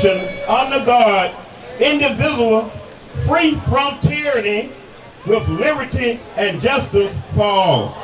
Constitution under God, indivisible, free from tyranny, with liberty and justice for all.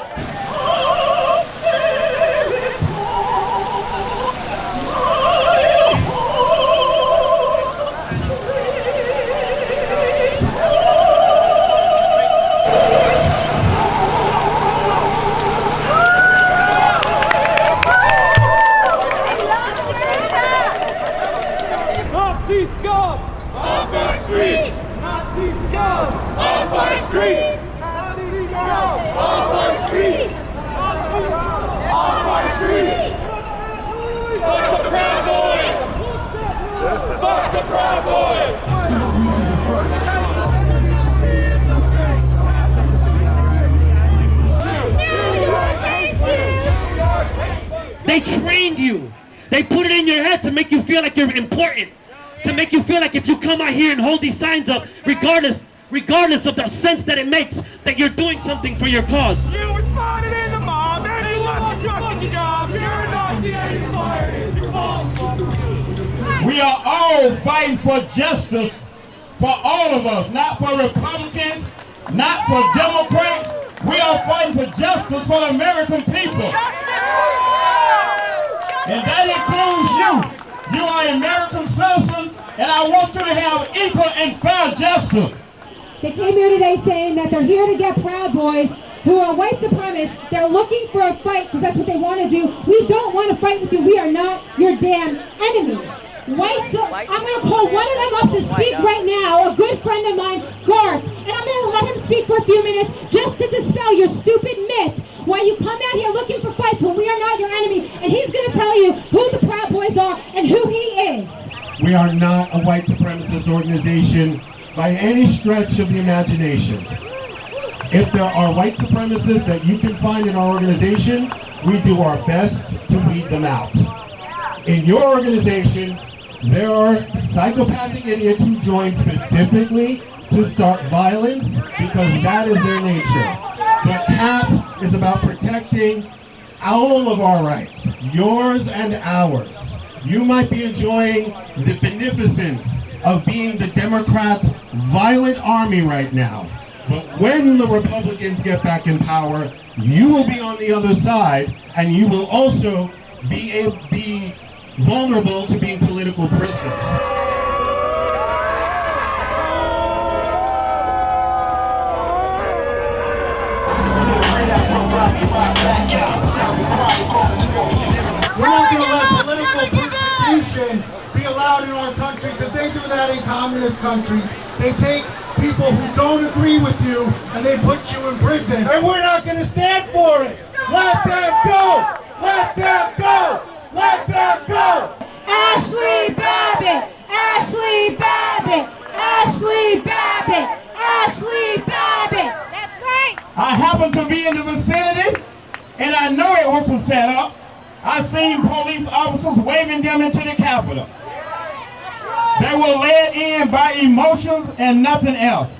Nazi scum! Off our streets! Nazi scum! Off our streets! Nazi scum! Off our streets! Off our streets! Fuck the Proud Boys! Fuck the Proud Boys! Civil reaches are first. They trained you. They put it in your head to make you feel like you're important. To make you feel like if you come out here and hold these signs up, regardless of the sense that it makes, that you're doing something for your cause. You responded in the mob, and you lost your fucking job. You're a Nazi and We are all fighting for justice for all of us, not for Republicans, not for Democrats. We are fighting for justice for the American people. And that includes you. You are an American citizen, and I want you to have equal and fair justice. They came here today saying that they're here to get Proud Boys who are white supremacists. They're looking for a fight because that's what they want to do. We don't want to fight with you. We are not your damn enemy. I'm going to call one of them up to speak right now, a good friend of mine, Garth, and I'm going to let him speak for a few minutes just to dispel your stupid myth why you come out here looking for fights when we are not your enemy, and he's going to tell you who the Proud Boys are and who he is. We are not a white supremacist organization by any stretch of the imagination. If there are white supremacists that you can find in our organization, we do our best to weed them out. In your organization, there are psychopathic idiots who join specifically to start violence because that is their nature. But CAP is about protecting all of our rights, yours and ours. You might be enjoying the beneficence of being the Democrats' violent army right now. But when the Republicans get back in power, you will be on the other side, and you will also be vulnerable to being political prisoners. We're not going to let political persecution be allowed in our country because they do that in communist countries. They take people who don't agree with you and they put you in prison. And we're not going to stand for it. Let them go! Let them go! Let them go! Ashley Babbitt! Ashley Babbitt! Ashley Babbitt! Ashley Babbitt! That's right! I happen to be in the vicinity, and I know it was a setup. I seen police officers waving them into the Capitol. They were led in by emotions and nothing else.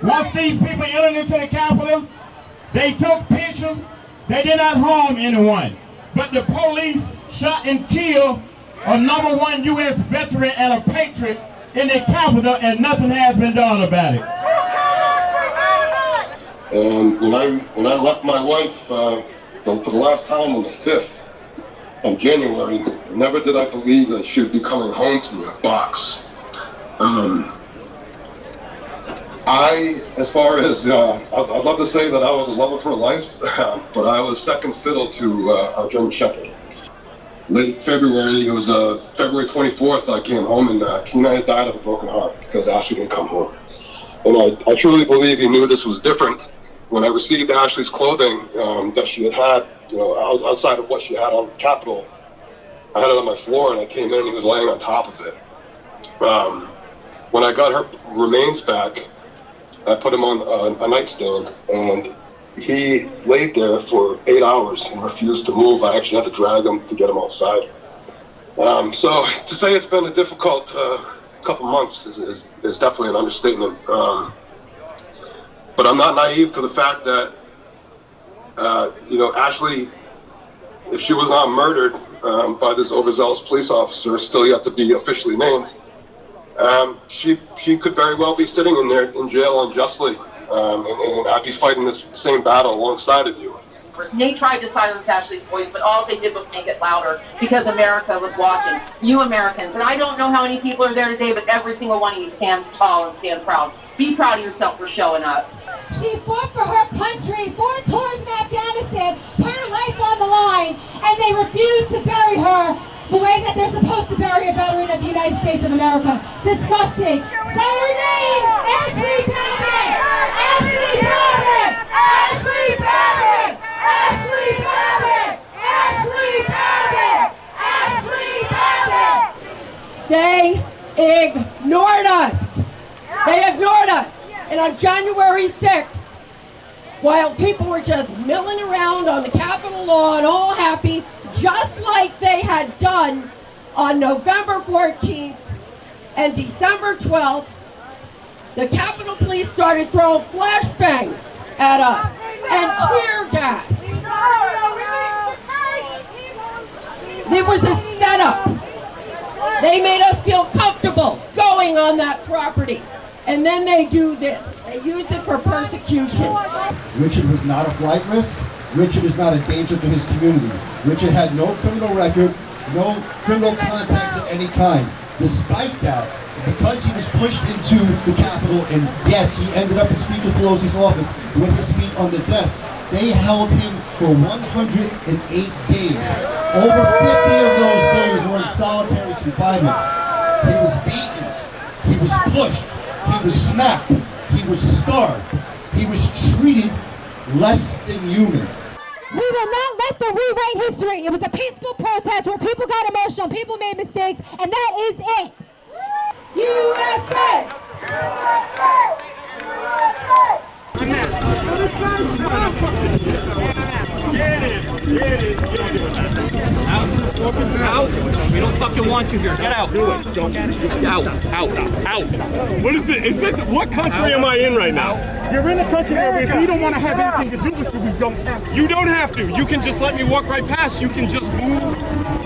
Once these people entered into the Capitol, they took pictures. They did not harm anyone. But the police shot and killed a #1 U.S. veteran and a patriot in the Capitol, and nothing has been done about it. And when I left my wife for the last time on the 5th of January, never did I believe that she would be coming home to me in a box. As far as, I'd love to say that I was the love of her life, but I was second fiddle to our German Shepherd. Late February, it was February 24th, I came home and Tina had died of a broken heart because Ashley didn't come home. And I truly believe he knew this was different. When I received Ashley's clothing that she had, outside of what she had on the Capitol, I had it on my floor and I came in and he was laying on top of it. When I got her remains back, I put him on a nightstand and he laid there for 8 hours and refused to move. I actually had to drag him to get him outside. So to say it's been a difficult couple months is definitely an understatement. But I'm not naive to the fact that, Ashley, if she was not murdered, by this overzealous police officer, still yet to be officially named, she could very well be sitting in there in jail unjustly, and I'd be fighting this same battle alongside of you. They tried to silence Ashley's voice, but all they did was make it louder because America was watching. You Americans, and I don't know how many people are there today, but every single one of you stand tall and stand proud. Be proud of yourself for showing up. She fought for her country, 4 tours in Afghanistan, put her life on the line, and they refused to bury her the way that they're supposed to bury a veteran of the United States of America. Disgusting. Say her name! Ashley Babbitt! Ashley Babbitt! Ashley Babbitt! Ashley Babbitt! Ashley Babbitt! Ashley Babbitt! They ignored us. They ignored us. And on January 6th, while people were just milling around on the Capitol lawn, all happy, just like they had done on November 14th and December 12th, the Capitol Police started throwing flashbangs at us and tear gas. It was a setup. They made us feel comfortable going on that property. And then they do this. They use it for persecution. Richard was not a flight risk. Richard is not a danger to his community. Richard had no criminal record, no criminal contacts of any kind. Despite that, because he was pushed into the Capitol, and yes, he ended up in Speaker Pelosi's office with his feet on the desk, they held him for 108 days. Over 50 of those days were in solitary confinement. He was beaten. He was pushed. He was smacked. He was starved. He was treated less than human. We will not let them rewrite history. It was a peaceful protest where people got emotional, people made mistakes, and that is it. USA! Out. We don't fucking want you here. Get out. Do it. Don't. Out. What is it? It says, what country am I in right now? You're in a country where if you don't want to have anything to do with you, we don't have to. You don't have to. You can just let me walk right past. You can just move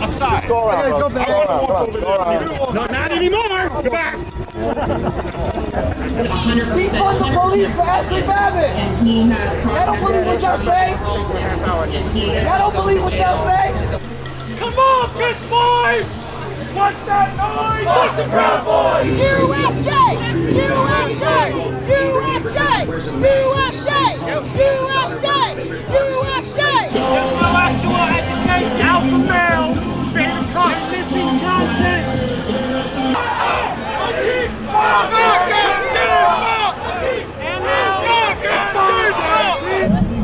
aside. I want to walk over there. No, not anymore. Go back. Defund the police for Ashley Babbitt. I don't believe what y'all say. I don't believe what y'all say. Come on, bitch boys! What's that noise? What's the Proud Boys? USA! USA! USA! USA! USA! USA! There's no actual education. Alpha male. Satan content.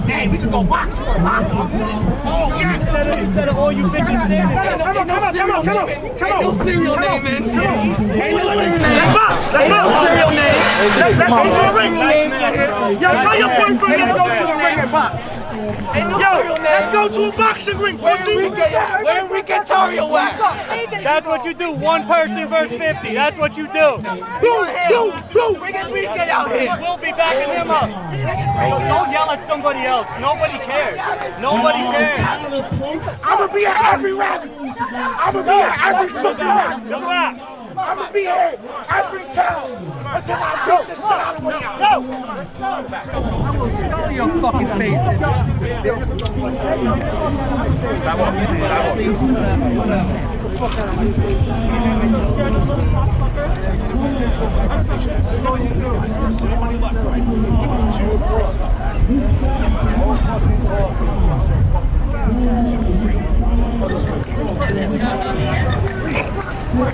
Hey, we can go box. Oh, yes! Instead of all you bitches standing there. Come on. Ain't no serial name in here. Ain't no serial name. Let's box. Let's go. Serial name. Let's go to the ring. Names in here. Yo, tell your boyfriend let's go to the ring and box. Ain't no Yo, serial name. let's go to a boxing ring, pussy. Where Enrique Tario at? That's what you do. One person versus 50. That's what you do. Bring Enrique out here. We'll be backing him up. Don't yell at somebody else. Nobody cares. Nobody cares. I'm gonna be at every rally. I'm gonna be at every fucking rally. Come back. I'm gonna be here every town until I beat the shit out of one of y'all. I'm gonna skull your fucking face in this stupid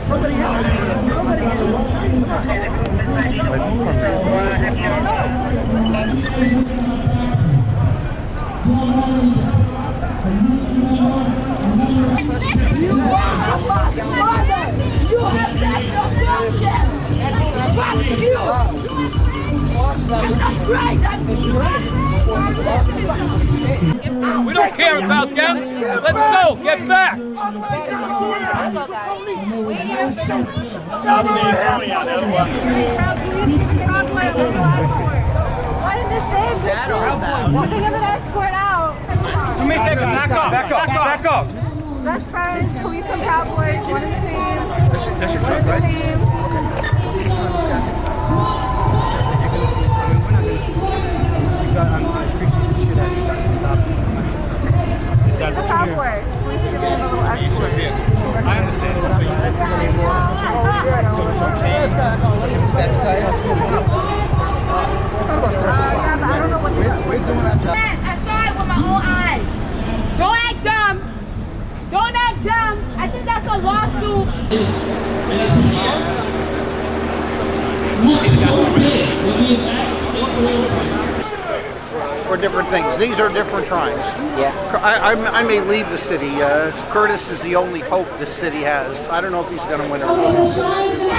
Somebody help. We don't care about them. Let's go. Get back. Why didn't this say that? We're gonna escort out. Back up. best friends, police and cowboys, one and the same. That's your truck, right? Okay. You just understand it's It's a cowboy. Police give him a little escort. I understand. So it's okay. Is that tight? I don't know what we're doing our job. I saw it with my own eyes. Don't act dumb. Don't act dumb. I think that's a lawsuit. Or different things. These are different crimes. Yeah. I may leave the city. Curtis is the only hope this city has. I don't know if he's going to win or not.